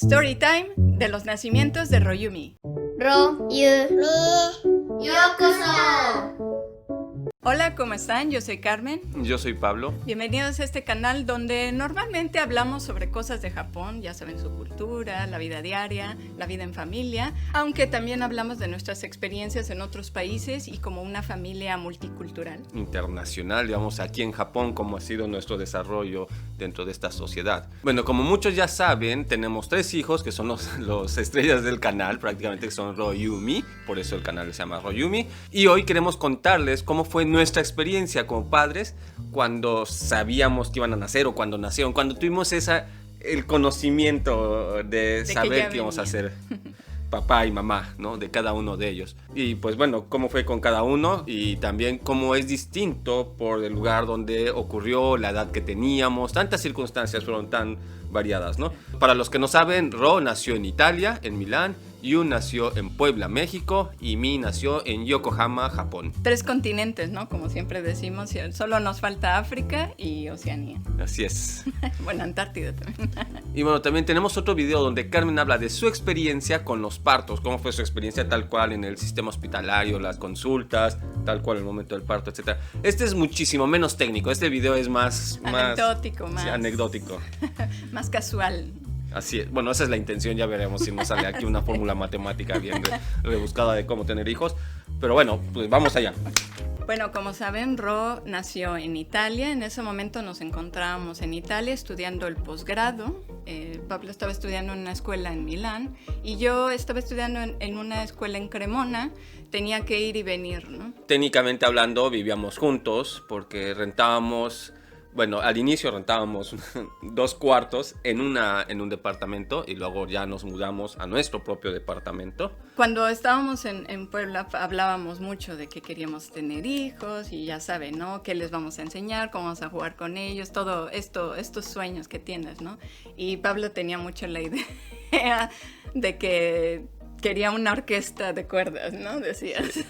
Storytime de los nacimientos de Royumi. Hola, ¿cómo están? Yo soy Carmen. Yo soy Pablo. Bienvenidos a este canal donde normalmente hablamos sobre cosas de Japón, ya saben, su cultura, la vida diaria, la vida en familia, aunque también hablamos de nuestras experiencias en otros países y como una familia multicultural. Internacional, digamos, aquí en Japón, cómo ha sido nuestro desarrollo dentro de esta sociedad. Bueno, como muchos ya saben, tenemos 3 hijos que son los estrellas del canal, prácticamente que son Royumi, por eso el canal se llama Royumi. Y hoy queremos contarles cómo fue nuestra experiencia como padres cuando sabíamos que iban a nacer o cuando nacieron, cuando tuvimos el conocimiento de saber que íbamos a ser papá y mamá, ¿no? De cada uno de ellos. Y pues bueno, cómo fue con cada uno y también cómo es distinto por el lugar donde ocurrió, la edad que teníamos, tantas circunstancias fueron tan variadas, ¿no? Para los que no saben, Ro nació en Italia, en Milán, Yu nació en Puebla, México, y Mi nació en Yokohama, Japón. 3 continentes, ¿no? Como siempre decimos, solo nos falta África y Oceanía. Así es. Bueno, Antártida también. Y bueno, también tenemos otro video donde Carmen habla de su experiencia con los partos, cómo fue su experiencia tal cual en el sistema hospitalario, las consultas, tal cual el momento del parto, etc. Este es muchísimo menos técnico, este video es más anecdótico, más. Sí, anecdótico. Más casual. Así es. Bueno, esa es la intención, ya veremos si nos sale aquí una fórmula matemática bien rebuscada de cómo tener hijos. Pero bueno, pues vamos allá. Bueno, como saben, Ro nació en Italia. En ese momento nos encontrábamos en Italia estudiando el posgrado. Pablo estaba estudiando en una escuela en Milán y yo estaba estudiando en una escuela en Cremona. Tenía que ir y venir, ¿no? Técnicamente hablando, vivíamos juntos porque rentábamos... Bueno, al inicio rentábamos 2 cuartos en un departamento y luego ya nos mudamos a nuestro propio departamento. Cuando estábamos en Puebla hablábamos mucho de que queríamos tener hijos y ya saben, ¿no? ¿Qué les vamos a enseñar? ¿Cómo vamos a jugar con ellos? Todo estos sueños que tienes, ¿no? Y Pablo tenía mucho la idea de que quería una orquesta de cuerdas, ¿no? Decías.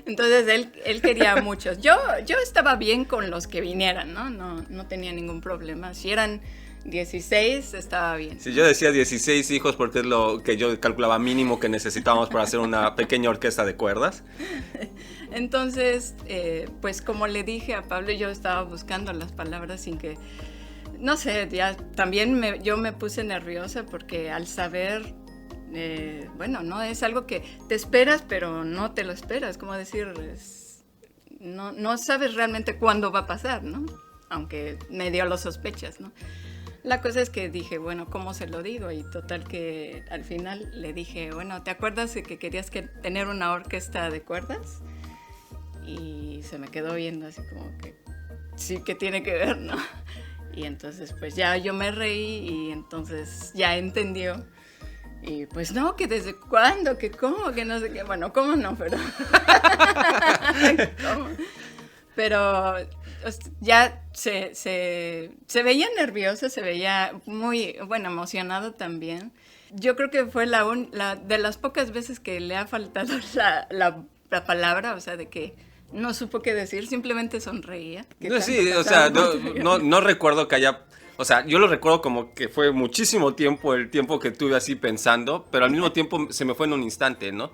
Entonces él quería muchos. Yo estaba bien con los que vinieran, ¿no? No tenía ningún problema. Si eran 16, estaba bien. Sí, yo decía 16 hijos porque es lo que yo calculaba mínimo que necesitábamos para hacer una pequeña orquesta de cuerdas. Entonces, pues como le dije a Pablo, yo estaba buscando las palabras sin que... No sé, ya también yo me puse nerviosa porque al saber... bueno, no es algo que te esperas, pero no te lo esperas, como decir, no sabes realmente cuándo va a pasar, ¿no? Aunque medio lo sospechas, ¿no? La cosa es que dije, bueno, ¿cómo se lo digo? Y total que al final le dije, bueno, ¿te acuerdas de que querías tener una orquesta de cuerdas? Y se me quedó viendo así como que, sí, que tiene que ver, ¿no? Y entonces pues ya yo me reí y entonces ya entendió. Y pues no, que desde cuándo, que cómo, que no sé qué. Bueno, cómo no, pero... ¿Cómo? Pero ya se veía nerviosa, se veía muy, bueno, emocionado también. Yo creo que fue de las pocas veces que le ha faltado la palabra, o sea, de que no supo qué decir, simplemente sonreía. No, sí, o sea, no recuerdo que haya... O sea, yo lo recuerdo como que fue muchísimo tiempo el tiempo que tuve así pensando, pero al mismo tiempo se me fue en un instante, ¿no?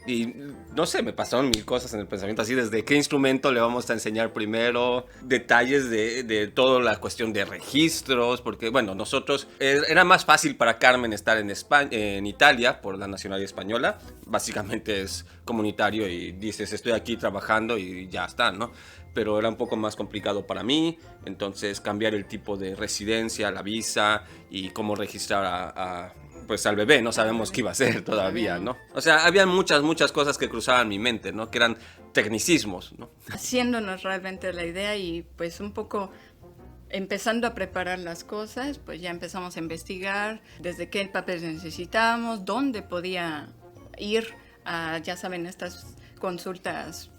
Y no sé, me pasaron 1000 cosas en el pensamiento, así desde qué instrumento le vamos a enseñar primero, detalles de toda la cuestión de registros, porque bueno, nosotros, era más fácil para Carmen estar en Italia por la nacionalidad española, básicamente es comunitario y dices estoy aquí trabajando y ya está, ¿no? Pero era un poco más complicado para mí, entonces cambiar el tipo de residencia, la visa y cómo registrar pues al bebé, no sabemos qué iba a ser todavía, ¿no? O sea, había muchas cosas que cruzaban mi mente, ¿no? Que eran tecnicismos, ¿no? Haciéndonos realmente la idea y pues un poco empezando a preparar las cosas, pues ya empezamos a investigar desde qué papeles necesitábamos, dónde podía ir a, ya saben, estas consultas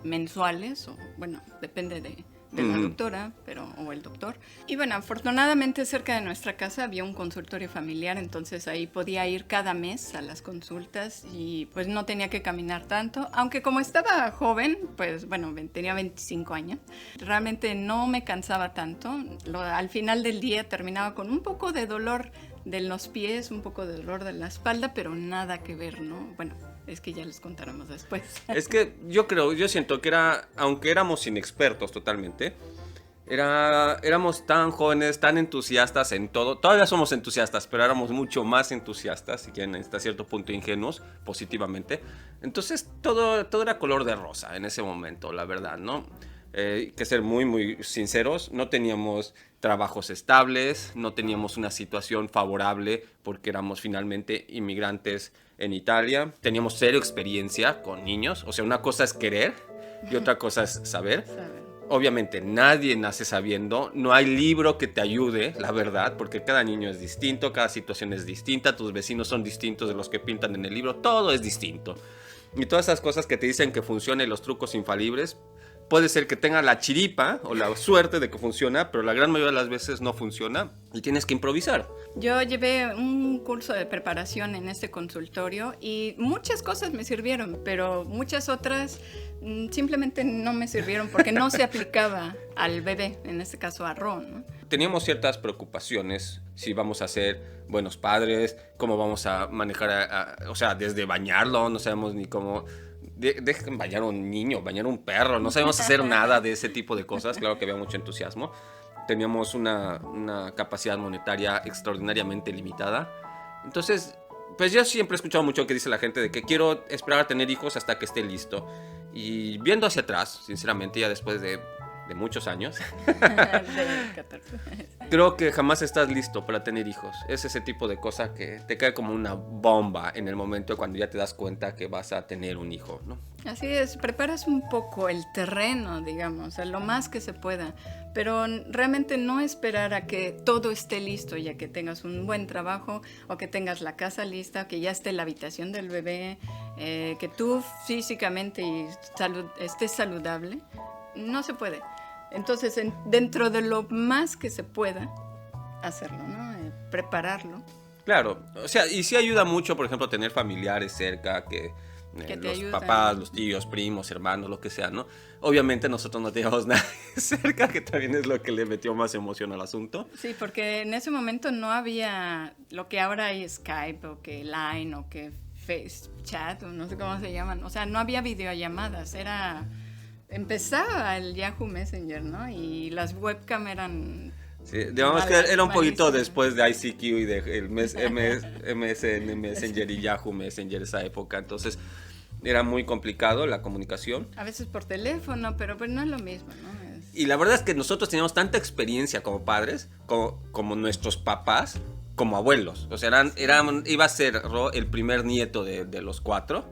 mensuales, o bueno, depende de la doctora, o el doctor. Y bueno, afortunadamente cerca de nuestra casa había un consultorio familiar, entonces ahí podía ir cada mes a las consultas y pues no tenía que caminar tanto, aunque como estaba joven, pues bueno, tenía 25 años, realmente no me cansaba tanto. Al final del día terminaba con un poco de dolor de los pies, un poco de dolor de la espalda, pero nada que ver, ¿no? Bueno, es que ya les contaremos después. Es que yo siento que aunque éramos inexpertos totalmente, éramos tan jóvenes, tan entusiastas en todo. Todavía somos entusiastas, pero éramos mucho más entusiastas, si quieren, hasta cierto punto ingenuos, positivamente. Entonces todo era color de rosa en ese momento, la verdad, ¿no? Hay que ser muy, muy sinceros, no teníamos trabajos estables, no teníamos una situación favorable porque éramos finalmente inmigrantes en Italia. Teníamos cero experiencia con niños, o sea, una cosa es querer y otra cosa es saber. Obviamente nadie nace sabiendo, no hay libro que te ayude, la verdad, porque cada niño es distinto, cada situación es distinta, tus vecinos son distintos de los que pintan en el libro, todo es distinto. Y todas esas cosas que te dicen que funcionan, los trucos infalibles, puede ser que tenga la chiripa o la suerte de que funciona, pero la gran mayoría de las veces no funciona y tienes que improvisar. Yo llevé un curso de preparación en este consultorio y muchas cosas me sirvieron, pero muchas otras simplemente no me sirvieron porque no se aplicaba al bebé, en este caso a Ro, ¿no? Teníamos ciertas preocupaciones, si vamos a ser buenos padres, cómo vamos a manejar, o sea, desde bañarlo, no sabemos ni cómo... Dejen bañar a un niño, bañar a un perro, no sabemos hacer nada de ese tipo de cosas. Claro que había mucho entusiasmo. Teníamos una capacidad monetaria extraordinariamente limitada. Entonces, pues yo siempre he escuchado mucho que dice la gente de que quiero esperar a tener hijos hasta que esté listo. Y viendo hacia atrás, sinceramente, ya después de muchos años, creo que jamás estás listo para tener hijos. Es ese tipo de cosa que te cae como una bomba en el momento cuando ya te das cuenta que vas a tener un hijo, ¿no? Así es, preparas un poco el terreno, digamos, a lo más que se pueda, pero realmente no esperar a que todo esté listo, ya que tengas un buen trabajo o que tengas la casa lista, que ya esté la habitación del bebé, que tú físicamente estés saludable. No se puede. Entonces, dentro de lo más que se pueda, hacerlo, ¿no? Prepararlo. Claro, o sea, y sí ayuda mucho, por ejemplo, tener familiares cerca, que los ayudan. Papás, los tíos, primos, hermanos, lo que sea, ¿no? Obviamente nosotros no teníamos nadie cerca, que también es lo que le metió más emoción al asunto. Sí, porque en ese momento no había lo que ahora hay Skype, o que Line, o que FaceChat, o no sé cómo se llaman. O sea, no había videollamadas, empezaba el Yahoo Messenger, ¿no? Y las webcam eran... Sí, digamos que era un poquito después de ICQ y de el MSN Messenger y Yahoo Messenger esa época. Entonces era muy complicado la comunicación. A veces por teléfono, pero pues no es lo mismo, ¿no? Y la verdad es que nosotros teníamos tanta experiencia como padres, como nuestros papás, como abuelos. O sea, iba a ser el primer nieto de los 4.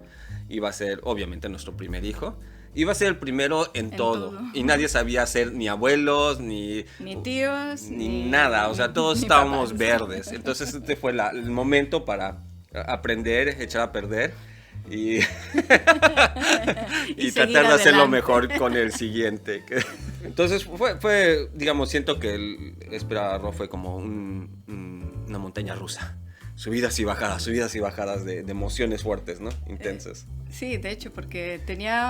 Iba a ser obviamente nuestro primer hijo. Iba a ser el primero en todo. Y nadie sabía ser ni abuelos, ni tíos, ni nada. O sea, todos estábamos papás verdes. Entonces este fue el momento para aprender, echar a perder y tratar de hacerlo mejor con el siguiente. Entonces fue, digamos, siento que esperar a Ro fue como una montaña rusa. Subidas y bajadas de emociones fuertes, ¿no? Intensas. Sí, de hecho, porque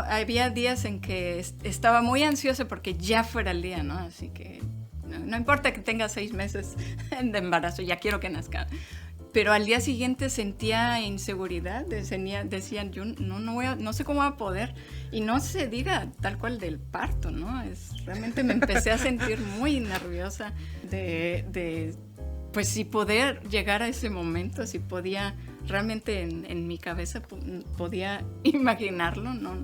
había días en que estaba muy ansiosa porque ya fuera el día, ¿no? Así que no importa que tenga 6 meses de embarazo, ya quiero que nazca. Pero al día siguiente sentía inseguridad, decían, yo no sé cómo voy a poder. Y no se diga tal cual del parto, ¿no? Realmente me empecé a sentir muy nerviosa de pues si poder llegar a ese momento, si podía, realmente en mi cabeza podía imaginarlo, ¿no?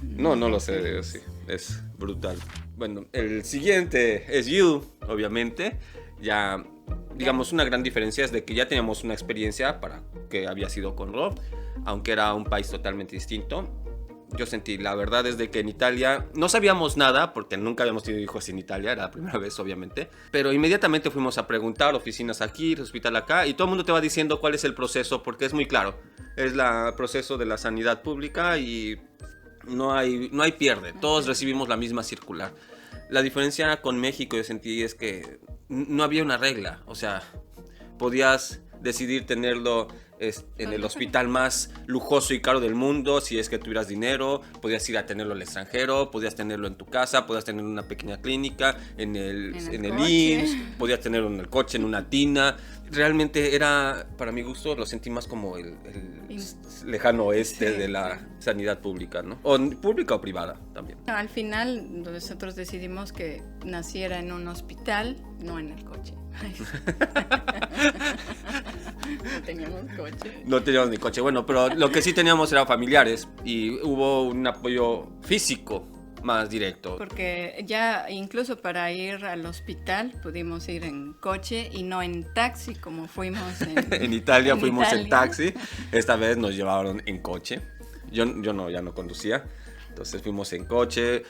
No lo sé, sí, es brutal. Bueno, el siguiente es You, obviamente. Ya, digamos, una gran diferencia es de que ya teníamos una experiencia para que había sido con Ro, aunque era un país totalmente distinto. Yo sentí, la verdad es de que en Italia no sabíamos nada, porque nunca habíamos tenido hijos en Italia, era la primera vez obviamente, pero inmediatamente fuimos a preguntar, oficinas aquí, hospital acá, y todo el mundo te va diciendo cuál es el proceso, porque es muy claro, es el proceso de la sanidad pública y no hay pierde, todos recibimos la misma circular. La diferencia con México yo sentí es que no había una regla, o sea, podías decidir tenerlo en el hospital más lujoso y caro del mundo. Si es que tuvieras dinero, podías ir a tenerlo al extranjero, podías tenerlo en tu casa, podías tenerlo en una pequeña clínica, en el IMSS, podías tenerlo en el coche, en una tina. Realmente era, para mi gusto, lo sentí más como el lejano oeste de la sanidad pública, ¿no? O pública o privada también. Al final nosotros decidimos que naciera en un hospital, no en el coche. No teníamos coche. No teníamos ni coche. Bueno, pero lo que sí teníamos eran familiares y hubo un apoyo físico más directo. Porque ya incluso para ir al hospital pudimos ir en coche y no en taxi como fuimos en Italia. Fuimos en taxi. Esta vez nos llevaron en coche. Yo ya no conducía. Entonces fuimos en coche.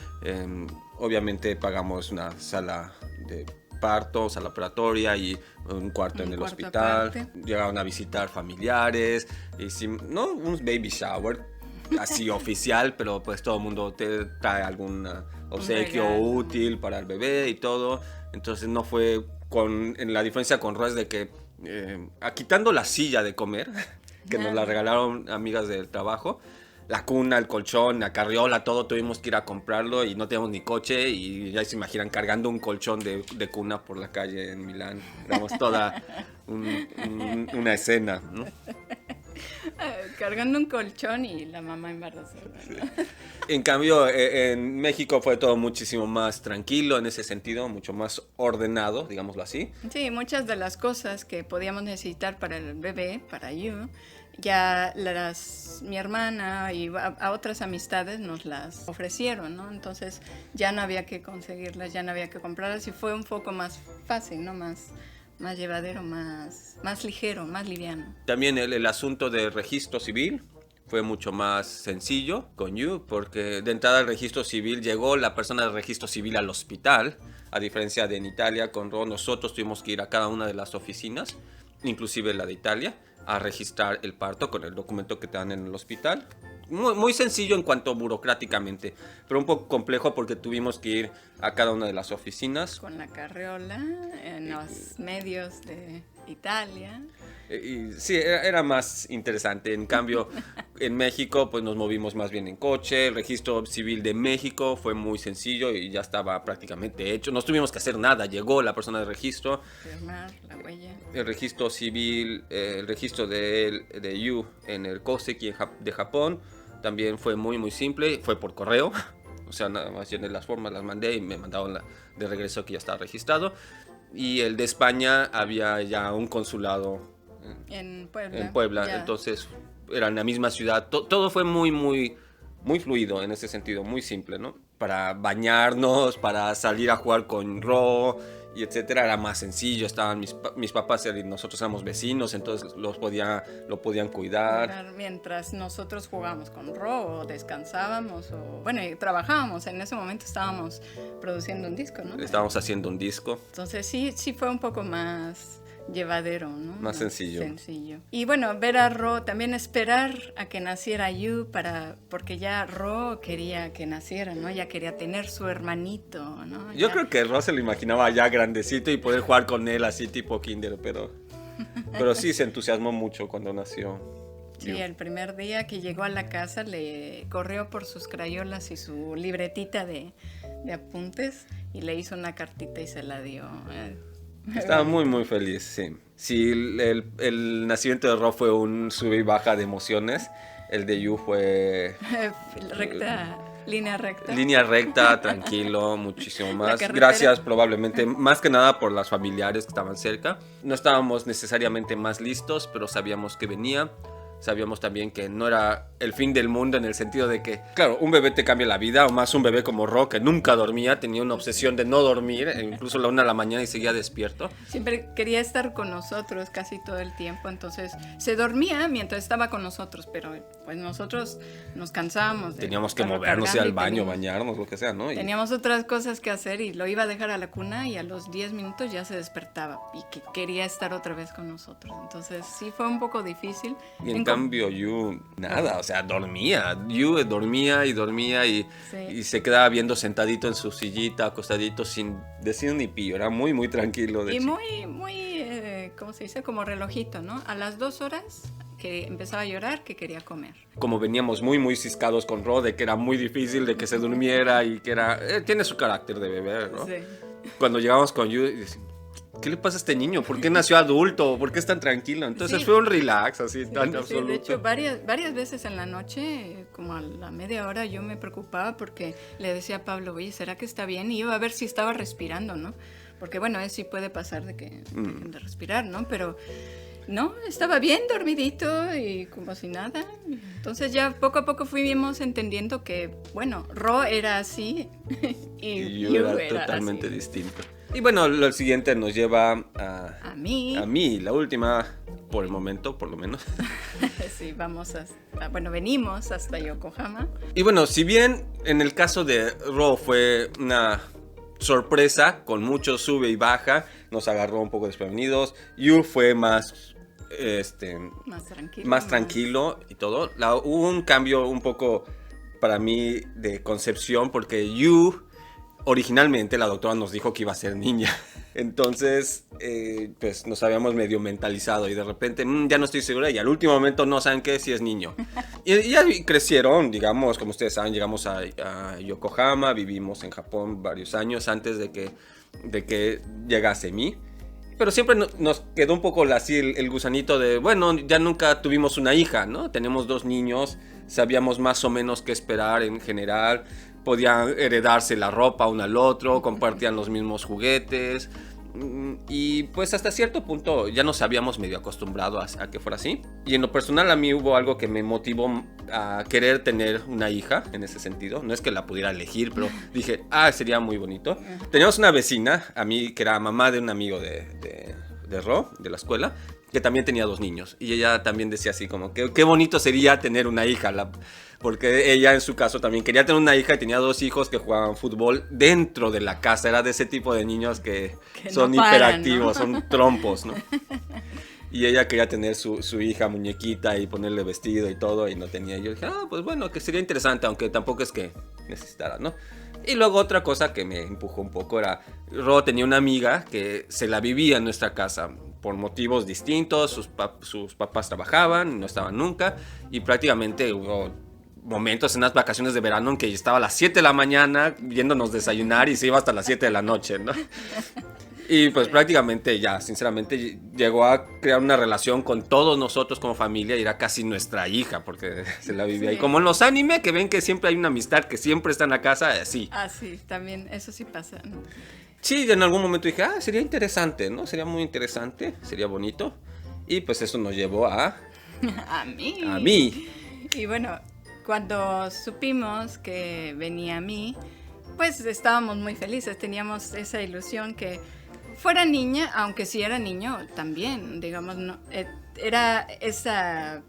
Obviamente pagamos una sala de parto, sala operatoria y un cuarto en el hospital. Aparte. Llegaron a visitar familiares. Hicimos, no un baby shower así oficial, pero pues todo el mundo te trae algún obsequio útil para el bebé y todo. Entonces no fue en la diferencia con Ro es de que quitando la silla de comer que nos la regalaron amigas del trabajo, la cuna, el colchón, la carriola, todo tuvimos que ir a comprarlo y no teníamos ni coche y ya se imaginan cargando un colchón de cuna por la calle en Milán. Éramos toda una escena, ¿no? Cargando un colchón y la mamá embarazada, ¿no? Sí. En cambio, en México fue todo muchísimo más tranquilo en ese sentido, mucho más ordenado, digámoslo así. Sí, muchas de las cosas que podíamos necesitar para el bebé, para Yu, ya mi hermana y a otras amistades nos las ofrecieron, ¿no? Entonces ya no había que conseguirlas, ya no había que comprarlas y fue un poco más fácil, ¿no? Más llevadero, más ligero, más liviano. También el asunto del registro civil fue mucho más sencillo con Yu, porque de entrada al registro civil llegó la persona del registro civil al hospital, a diferencia de en Italia con Ro, nosotros tuvimos que ir a cada una de las oficinas, inclusive la de Italia, a registrar el parto con el documento que te dan en el hospital. Muy, muy sencillo en cuanto burocráticamente, pero un poco complejo porque tuvimos que ir a cada una de las oficinas. Con la carriola, en los medios de Italia. Sí, era más interesante. En cambio, en México pues nos movimos más bien en coche. El registro civil de México fue muy sencillo y ya estaba prácticamente hecho. No tuvimos que hacer nada, llegó la persona de registro. Firmar la huella. El registro civil, el registro de Yu en el Koseki de Japón también fue muy muy simple, fue por correo. O sea, nada más llené las formas, las mandé y me mandaron de regreso que ya estaba registrado. Y el de España había ya un consulado en Puebla. En Puebla, entonces era en la misma ciudad. Todo fue muy, muy, muy fluido en ese sentido, muy simple, ¿no? Para bañarnos, para salir a jugar con Ro y etcétera, era más sencillo. Estaban mis papás y nosotros éramos vecinos, entonces lo podían cuidar. Mientras nosotros jugábamos con Ro o descansábamos bueno, y trabajábamos. En ese momento estábamos produciendo un disco, ¿no? Estábamos haciendo un disco. Entonces sí fue un poco más llevadero, ¿no? Más sencillo. Y bueno, ver a Ro, también esperar a que naciera Yu porque ya Ro quería que naciera, ¿no? Ya quería tener su hermanito, ¿no? Yo creo que Ro se lo imaginaba ya grandecito y poder jugar con él así tipo kinder, pero sí se entusiasmó mucho cuando nació. Sí, el primer día que llegó a la casa le corrió por sus crayolas y su libretita de apuntes y le hizo una cartita y se la dio. Estaba muy, muy feliz, sí. Sí, el nacimiento de Ro fue un sube y baja de emociones. El de Yu fue... Línea recta. Línea recta, tranquilo, muchísimo más. Gracias probablemente, más que nada por las familiares que estaban cerca. No estábamos necesariamente más listos, pero sabíamos que venía. Sabíamos también que no era el fin del mundo en el sentido de que, claro, un bebé te cambia la vida, o más un bebé como Ro, que nunca dormía, tenía una obsesión de no dormir, incluso a la 1 de la mañana y seguía despierto. Siempre quería estar con nosotros casi todo el tiempo, entonces se dormía mientras estaba con nosotros, pero pues nosotros nos cansábamos. Teníamos que movernos, ir al baño, bañarnos, lo que sea, ¿no? Teníamos otras cosas que hacer y lo iba a dejar a la cuna y a los 10 minutos ya se despertaba y que quería estar otra vez con nosotros. Entonces sí fue un poco difícil. Y en cambio Yu nada, o sea, dormía. Yu dormía y se quedaba viendo sentadito en su sillita, acostadito, sin decir ni pío. Era muy, muy tranquilo. Y muy ¿cómo se dice? Como relojito, ¿no? A las 2 horas que empezaba a llorar, que quería comer. Como veníamos muy, muy ciscados con Ro, de que era muy difícil de que se durmiera y que era... tiene su carácter de bebé, ¿no? Sí. Cuando llegamos con Yu, decimos, ¿qué le pasa a este niño? ¿Por qué nació adulto? ¿Por qué es tan tranquilo? Entonces Sí. fue un relax así tan Sí, absoluto. de hecho, varias veces en la noche, como a la media hora, yo me preocupaba porque le decía a Pablo, oye, ¿será que está bien? Y iba a ver si estaba respirando, ¿no? Porque bueno, sí puede pasar de que dejen de respirar, ¿no? Pero no, estaba bien dormidito y como si nada. Entonces ya poco a poco fuimos entendiendo que, bueno, Ro era así y Yu Yu era totalmente así. distinto. Y bueno, lo siguiente nos lleva A mí. a mí, la última, por el momento, por lo menos. Sí, venimos hasta Yokohama. Y bueno, si bien en el caso de Ro fue una sorpresa, con mucho sube y baja, nos agarró un poco desprevenidos, Yu fue más... más tranquilo y todo. Hubo un cambio un poco para mí de concepción porque Yu, originalmente la doctora nos dijo que iba a ser niña. Entonces, pues nos habíamos medio mentalizado y de repente ya no estoy segura y al último momento no saben qué si es niño. Y ya crecieron, digamos, como ustedes saben, llegamos a Yokohama, vivimos en Japón varios años antes de que llegase Mi. Pero siempre nos quedó un poco así el gusanito de, bueno, ya nunca tuvimos una hija, ¿no? Tenemos 2 niños, sabíamos más o menos qué esperar en general, podían heredarse la ropa uno al otro, compartían los mismos juguetes. Y pues hasta cierto punto ya nos habíamos medio acostumbrado a que fuera así. Y en lo personal a mí hubo algo que me motivó a querer tener una hija en ese sentido. No es que la pudiera elegir, pero dije, sería muy bonito. Teníamos una vecina, a mí que era mamá de un amigo de Ro, de la escuela, que también tenía 2 niños. Y ella también decía así como que qué bonito sería tener una hija. Porque ella en su caso también quería tener una hija y tenía 2 hijos que jugaban fútbol dentro de la casa. Era de ese tipo de niños que son no paran, hiperactivos, ¿no? son trompos, ¿no? Y ella quería tener su hija muñequita y ponerle vestido y todo y no tenía. Y yo dije, pues bueno, que sería interesante, aunque tampoco es que necesitara, ¿no? Y luego otra cosa que me empujó un poco era, Ro tenía una amiga que se la vivía en nuestra casa por motivos distintos, sus papás trabajaban, no estaban nunca y prácticamente hubo momentos en las vacaciones de verano en que estaba a las 7 de la mañana viéndonos desayunar y se iba hasta las 7 de la noche, ¿no? Y pues prácticamente ya, sinceramente, llegó a crear una relación con todos nosotros como familia y era casi nuestra hija porque se la vivía. Sí. Y como en los anime, que ven que siempre hay una amistad, que siempre está en la casa, así. Sí, también, eso sí pasa, ¿no? Sí, en algún momento dije, sería interesante, ¿no? Sería muy interesante, sería bonito. Y pues eso nos llevó a mí. A mí. Y bueno, cuando supimos que venía a mí, pues estábamos muy felices, teníamos esa ilusión que fuera niña, aunque sí era niño también, digamos, no, era esa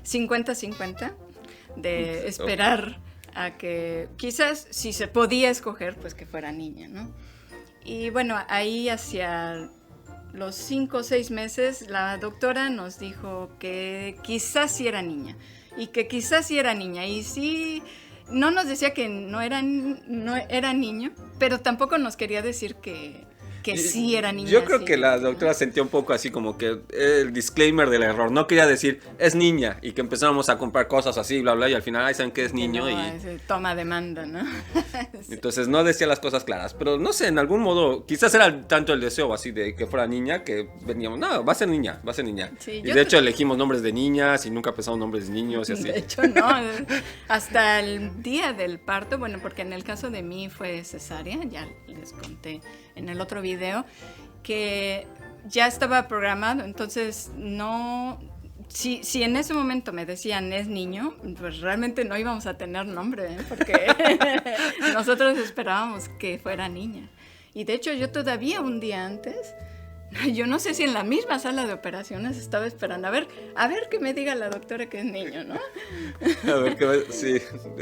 50-50 de esperar a que quizás si se podía escoger, pues que fuera niña, ¿no? Y bueno, ahí hacia los 5 o 6 meses la doctora nos dijo que quizás sí era niña y que quizás sí era niña y sí, no nos decía que no era niño, pero tampoco nos quería decir que sí era niña. Yo creo sí, que la doctora sentía un poco así como que el disclaimer del error. No quería decir, es niña, y que empezáramos a comprar cosas así, bla, bla, y al final, saben que es niño. Toma demanda, ¿no? Sí. Entonces no decía las cosas claras. Pero no sé, en algún modo, quizás era tanto el deseo así de que fuera niña, que veníamos, no, va a ser niña, va a ser niña. Sí, y de hecho elegimos nombres de niñas y nunca pensamos nombres de niños y así. De hecho, no. Hasta el día del parto, bueno, porque en el caso de mí fue cesárea, ya les conté en el otro video, que ya estaba programado, entonces no... Si en ese momento me decían es niño, pues realmente no íbamos a tener nombre, porque nosotros esperábamos que fuera niña. Y de hecho yo todavía un día antes, yo no sé si en la misma sala de operaciones estaba esperando a ver que me diga la doctora que es niño, ¿no? A ver qué, sí,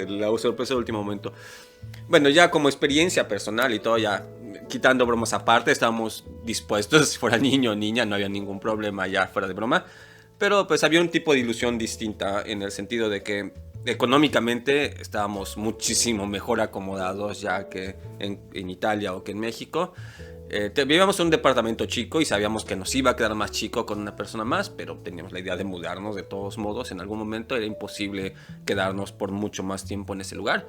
la sorpresa del último momento. Bueno, ya como experiencia personal y todo, ya quitando bromas aparte, estábamos dispuestos, si fuera niño o niña, no había ningún problema ya fuera de broma. Pero pues había un tipo de ilusión distinta en el sentido de que económicamente estábamos muchísimo mejor acomodados ya que en Italia o que en México. Vivíamos en un departamento chico y sabíamos que nos iba a quedar más chico con una persona más, pero teníamos la idea de mudarnos de todos modos. En algún momento era imposible quedarnos por mucho más tiempo en ese lugar.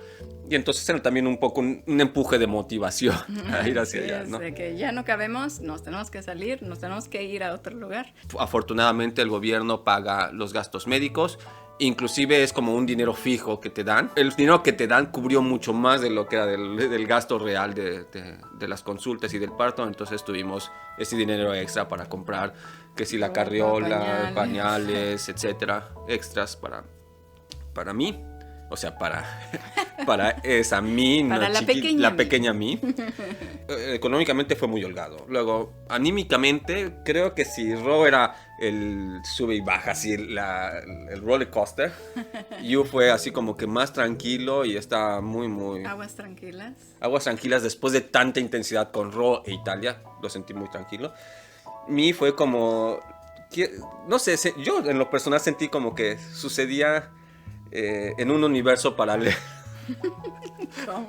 Y entonces era también un poco un empuje de motivación a ir hacia allá, ¿no? De que ya no cabemos, nos tenemos que salir, nos tenemos que ir a otro lugar. Afortunadamente el gobierno paga los gastos médicos. Inclusive es como un dinero fijo que te dan. El dinero que te dan cubrió mucho más de lo que era del gasto real de las consultas y del parto. Entonces tuvimos ese dinero extra para comprar, que si la carriola, pañales, etcétera, extras para mí. O sea, para esa mí, para la pequeña mí. Económicamente fue muy holgado. Luego, anímicamente, creo que si Ro era el sube y baja, así el roller coaster, Yu fue así como que más tranquilo y está muy... Aguas tranquilas. Aguas tranquilas después de tanta intensidad con Ro e Italia. Lo sentí muy tranquilo. Mi fue como... no sé, yo en lo personal sentí como que sucedía... en un universo paralelo. ¿Cómo?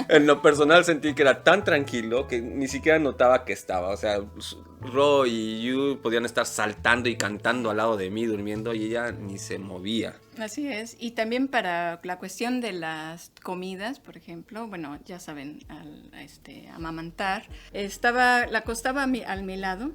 En lo personal sentí que era tan tranquilo que ni siquiera notaba que estaba. O sea, Ro y Yu podían estar saltando y cantando al lado de mí, durmiendo, y ella ni se movía. Así es. Y también para la cuestión de las comidas, por ejemplo, bueno, ya saben, amamantar, la acostaba al mi lado,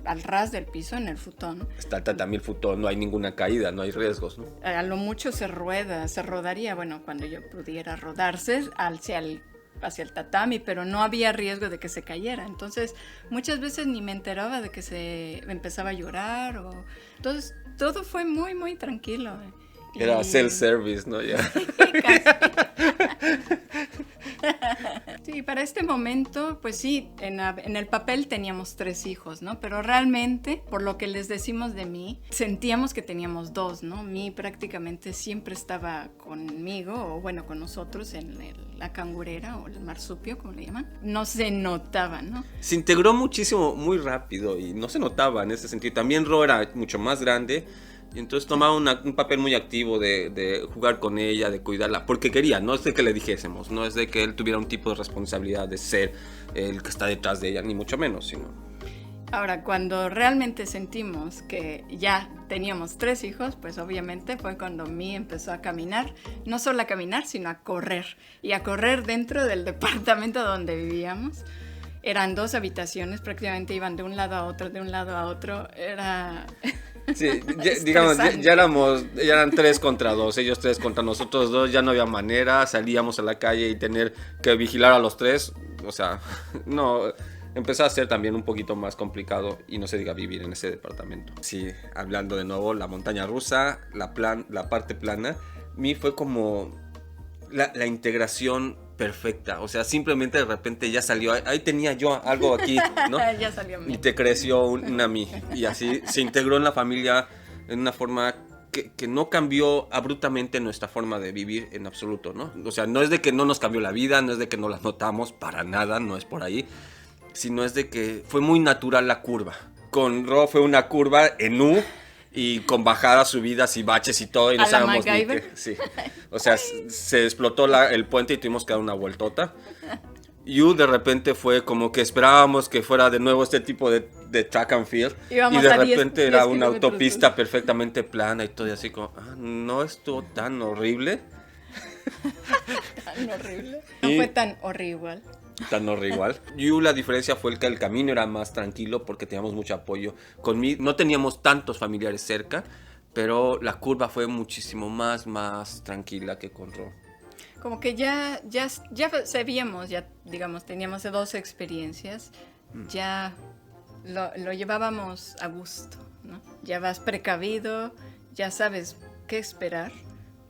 al ras del piso, en el futón. Está también el futón, no hay ninguna caída, no hay riesgos, ¿no? A lo mucho se rodaría, bueno, cuando yo pudiera rodarse hacia el tatami, pero no había riesgo de que se cayera. Entonces, muchas veces ni me enteraba de que se empezaba a llorar. Entonces, todo fue muy, muy tranquilo. Era self-service, ¿no? Ya. Sí, para este momento, pues sí, en el papel teníamos 3 hijos, ¿no? Pero realmente, por lo que les decimos de mí, sentíamos que teníamos 2, ¿no? Mi prácticamente siempre estaba conmigo, o bueno, con nosotros en la cangurera o el marsupio, como le llaman. No se notaba, ¿no? Se integró muchísimo, muy rápido, y no se notaba en ese sentido. También Ro era mucho más grande. Y entonces tomaba un papel muy activo de jugar con ella, de cuidarla, porque quería, no es de que le dijésemos, no es de que él tuviera un tipo de responsabilidad de ser el que está detrás de ella, ni mucho menos, sino... Ahora, cuando realmente sentimos que ya teníamos 3 hijos, pues obviamente fue cuando Mi empezó a caminar, no solo a caminar, sino a correr, y a correr dentro del departamento donde vivíamos. Eran 2 habitaciones, prácticamente iban de un lado a otro, era... Sí, digamos, ya eran 3 contra 2, ellos 3 contra nosotros 2, ya no había manera, salíamos a la calle y tener que vigilar a los 3, o sea, no, empezó a ser también un poquito más complicado y no se diga vivir en ese departamento. Sí, hablando de nuevo, la montaña rusa, la parte plana, Mi fue como la integración perfecta, o sea, simplemente de repente ya salió, ahí tenía yo algo aquí, ¿no? Ya salió Mi. Y te creció una Mi, y así se integró en la familia en una forma que no cambió abruptamente nuestra forma de vivir en absoluto, ¿no? O sea, no es de que no nos cambió la vida, no es de que no la notamos, para nada, no es por ahí, sino es de que fue muy natural la curva. Con Ro fue una curva en U, y con bajadas, subidas y baches y todo, y no sabemos ni qué. Sí. O sea, se explotó el puente y tuvimos que dar una vueltota. Yu de repente fue como que esperábamos que fuera de nuevo este tipo de track and field. Y de repente era una autopista perfectamente plana y todo, y así como, no estuvo tan horrible. Tan horrible. No fue tan horrible. Tan horrible. Yu, la diferencia fue que el camino era más tranquilo porque teníamos mucho apoyo. Con Mi no teníamos tantos familiares cerca, pero la curva fue muchísimo más tranquila que con Ro. Como que ya sabíamos, ya digamos, teníamos 2 experiencias, ya lo llevábamos a gusto, ¿no? Ya vas precavido, ya sabes qué esperar.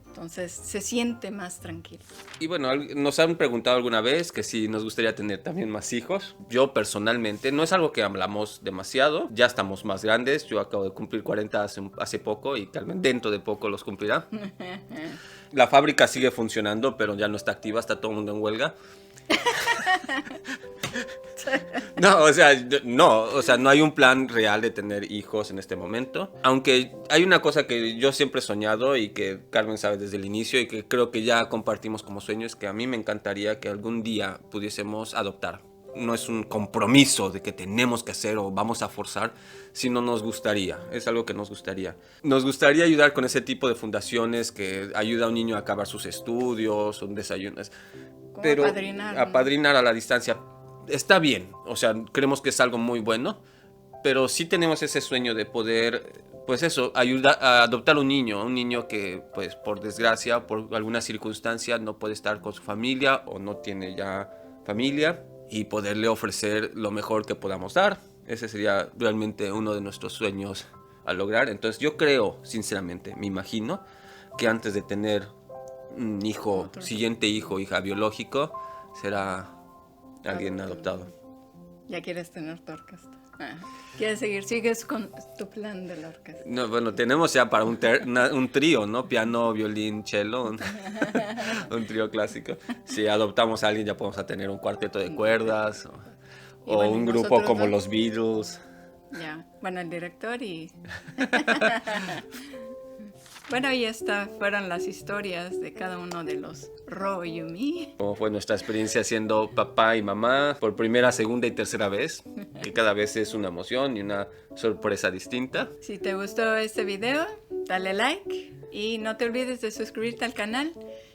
Entonces se siente más tranquilo. Y bueno, nos han preguntado alguna vez que si nos gustaría tener también más hijos. Yo personalmente, no es algo que hablamos demasiado. Ya estamos más grandes. Yo acabo de cumplir 40 hace poco y tal vez dentro de poco los cumplirá. La fábrica sigue funcionando, pero ya no está activa. Está todo el mundo en huelga. No, o sea, no hay un plan real de tener hijos en este momento. Aunque hay una cosa que yo siempre he soñado y que Carmen sabe desde el inicio y que creo que ya compartimos como sueño, es que a mí me encantaría que algún día pudiésemos adoptar no es un compromiso de que tenemos que hacer o vamos a forzar, sino nos gustaría, es algo que nos gustaría. Nos gustaría ayudar con ese tipo de fundaciones que ayuda a un niño a acabar sus estudios, un desayuno. Pero apadrinar a la distancia está bien, o sea, creemos que es algo muy bueno, pero sí tenemos ese sueño de poder, pues eso, ayudar a adoptar un niño que, pues por desgracia, por alguna circunstancia no puede estar con su familia o no tiene ya familia, y poderle ofrecer lo mejor que podamos dar. Ese sería realmente uno de nuestros sueños a lograr. Entonces yo creo, sinceramente, me imagino que antes de tener un hijo, siguiente hijo, hija biológico, será alguien adoptado. Ya quieres tener tu orquesta. ¿Quieres seguir? ¿Sigues con tu plan de la orquesta? No, bueno, tenemos ya para un trío, ¿no? Piano, violín, cello, un trío clásico. Si adoptamos a alguien ya podemos tener un cuarteto de cuerdas o bueno, un grupo como los Beatles. Ya, bueno, el director y... Bueno, y estas fueron las historias de cada uno de los Ro y Yumi. Como fue nuestra experiencia siendo papá y mamá por primera, segunda y tercera vez, que cada vez es una emoción y una sorpresa distinta. Si te gustó este video, dale like y no te olvides de suscribirte al canal,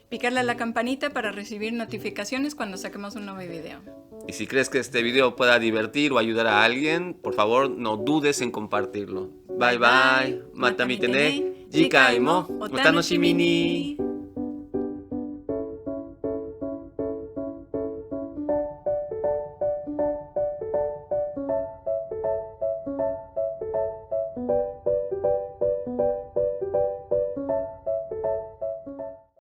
picarle a la campanita para recibir notificaciones cuando saquemos un nuevo video. Y si crees que este video pueda divertir o ayudar a alguien, por favor no dudes en compartirlo. Bye bye, mata mitene, jikaimo, o tanoshimi ni.